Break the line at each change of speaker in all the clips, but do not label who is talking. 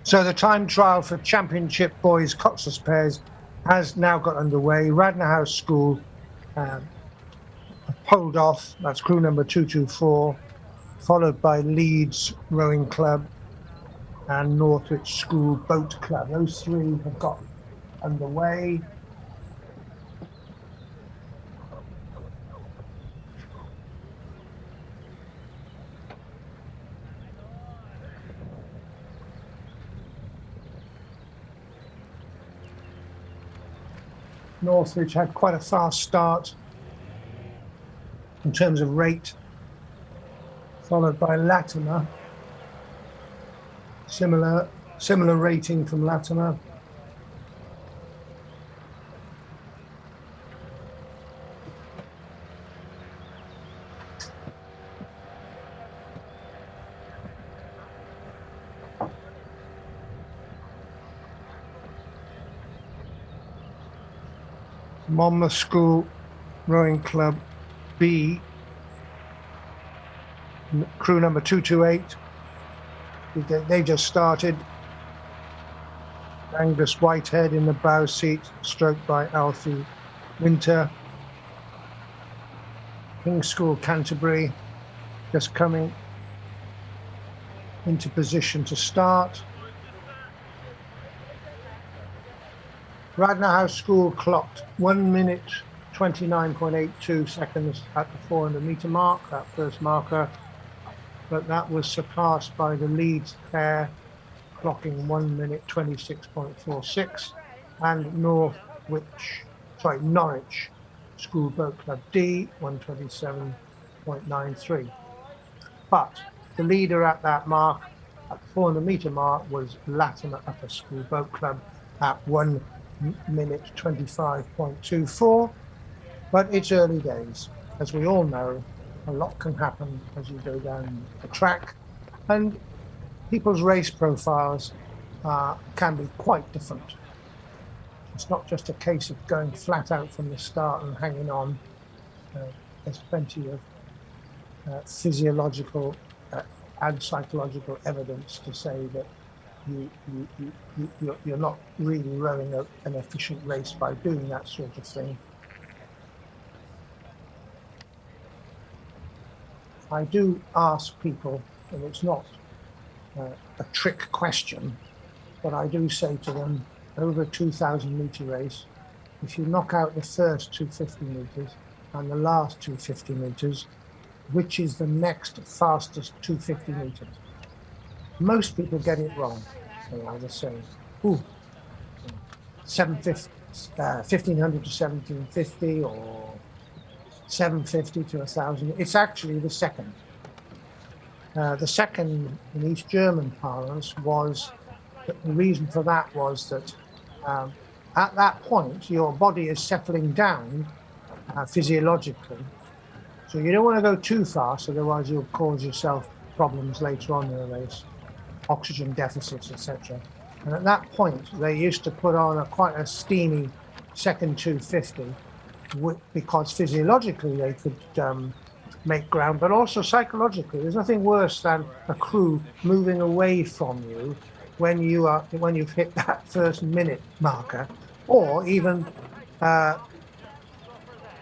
So the time trial for Championship Boys Coxless Pairs has now got underway. Radnor House School poled off. That's crew number 224, followed by Leeds Rowing Club and Northwich School Boat Club. Those three have got underway. Northwich had quite a fast start in terms of rate, followed by Latimer. Similar rating from Latimer. Monmouth School Rowing Club B, crew number 228. They just started. Angus Whitehead in the bow seat, stroked by Alfie Winter. King's School Canterbury just coming into position to start. Radnor House School clocked 1 minute 29.82 seconds at the 400 metre mark, that first marker, but that was surpassed by the Leeds pair clocking 1 minute 26.46 and Norwich School Boat Club D 127.93. But the leader at that mark, at the 400 metre mark, was Latimer Upper School Boat Club at 1 minute 25.24. But it's early days. As we all know, a lot can happen as you go down the track, and people's race profiles can be quite different. It's not just a case of going flat out from the start and hanging on. There's plenty of physiological and psychological evidence to say that you're not really rowing an efficient race by doing that sort of thing. I do ask people, and it's not a trick question, but I do say to them, over a 2,000 metre race, if you knock out the first 250 metres and the last 250 metres, which is the next fastest 250 metres? Most people get it wrong. They either say, 1500 to 1750 or 750 to 1,000. It's actually the second. The second in East German parlance was, the reason for that was that at that point, your body is settling down physiologically. So you don't want to go too fast, otherwise you'll cause yourself problems later on in the race, oxygen deficits, etc. And at that point, they used to put on quite a steamy second 250, because physiologically they could make ground, but also psychologically. There's nothing worse than a crew moving away from you when you've hit that first minute marker, or even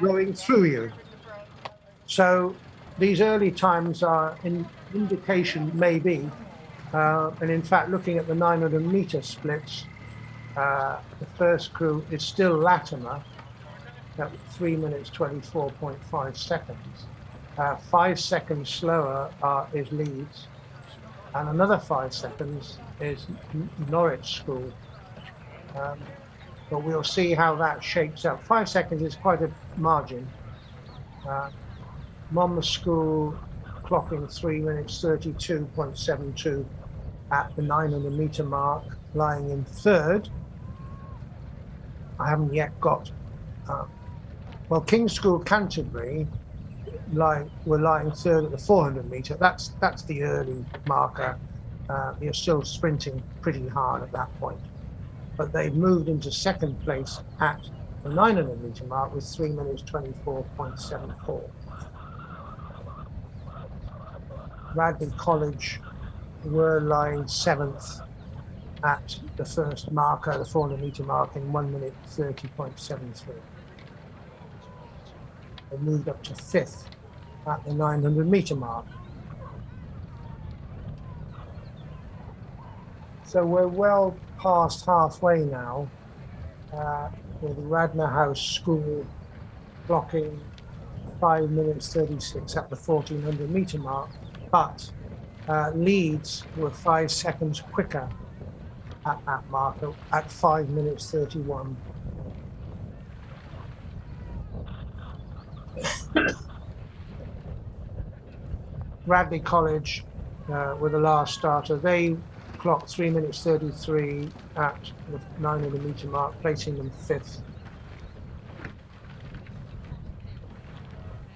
rowing through you. So these early times are an indication, maybe, and in fact, looking at the 900 metre splits, the first crew is still Latimer at 3 minutes 24.5 seconds. 5 seconds slower is Leeds, and another 5 seconds is Norwich School. But we'll see how that shapes up. 5 seconds is quite a margin. Monmouth School clocking 3 minutes 32.72 at the 900 metre mark, lying in third. I haven't yet got, King's School Canterbury were lying third at the 400 metre. That's the early marker. You're still sprinting pretty hard at that point. But they've moved into second place at the 900 metre mark with 3 minutes 24.74. Radley College were lying 7th at the first marker, the 400-meter mark, in 1 minute 30.73. They moved up to 5th at the 900-meter mark. So we're well past halfway now, with Radnor House School clocking 5 minutes 36 at the 1400-meter mark, but Leeds were 5 seconds quicker at that marker at 5 minutes 31. Radley College were the last starter. They clocked 3 minutes 33 at the 900-meter mark, placing them 5th.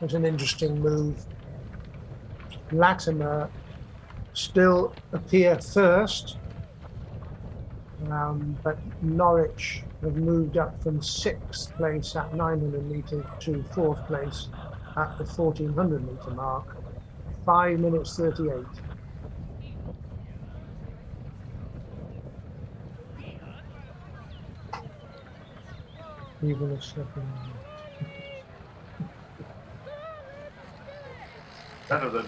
It was an interesting move. Latimer still appear first, but Norwich have moved up from 6th place at 900 metres to 4th place at the 1400-meter mark, 5 minutes 38. Even a second.
Better than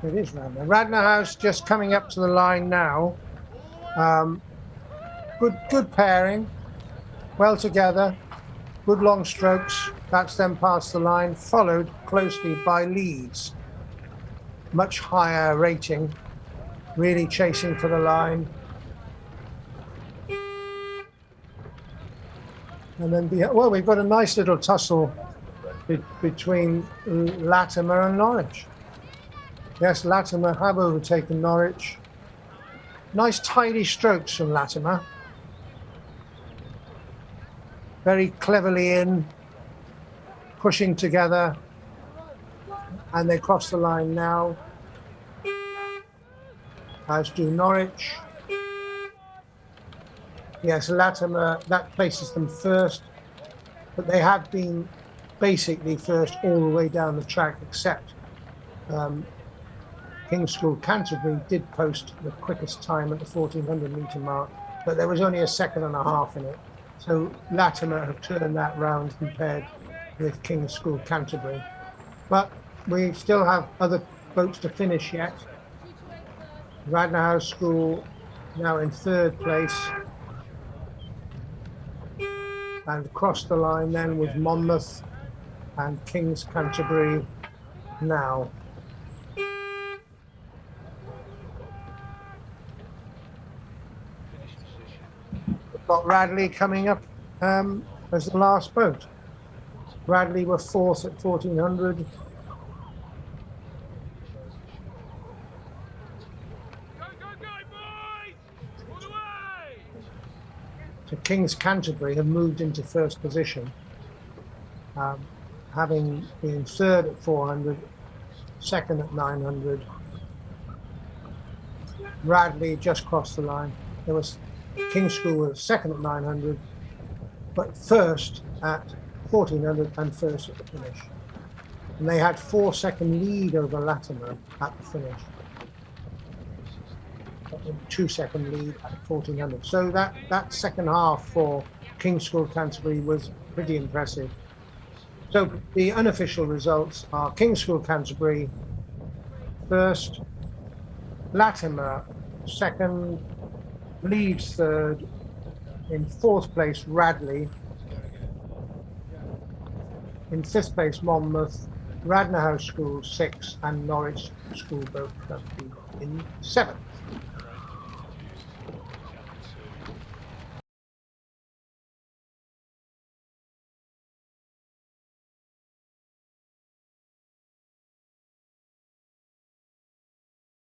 It is Radnor. Radnor House just coming up to the line now. Good pairing, well together, good long strokes. That's them past the line, followed closely by Leeds. Much higher rating, really chasing for the line. And then, well, we've got a nice little tussle between Latimer and Norwich. Yes, Latimer have overtaken Norwich. Nice tidy strokes from Latimer. Very cleverly in, pushing together, and they cross the line now, as do Norwich. Yes, Latimer, that places them first, but they have been basically first all the way down the track, except King's School Canterbury did post the quickest time at the 1400-meter mark, but there was only a second and a half in it. So Latimer have turned that round compared with King's School Canterbury. But we still have other boats to finish yet. Radnor House School now in 3rd place. And across the line then with Monmouth and King's Canterbury now. We've got Radley coming up as the last boat. Radley were 4th at 1400. So King's Canterbury have moved into 1st position, having been 3rd at 400, 2nd at 900. Radley just crossed the line. There was King's School was 2nd at 900, but 1st at 1400 and 1st at the finish. And they had 4-second lead over Latimer at the finish. 2-second lead at 1400. So that second half for King's School Canterbury was pretty impressive. So the unofficial results are King's School Canterbury 1st, Latimer 2nd, Leeds 3rd, in 4th place Radley, in 5th place Monmouth, Radnor House School 6th, and Norwich School Boat Club in 7th.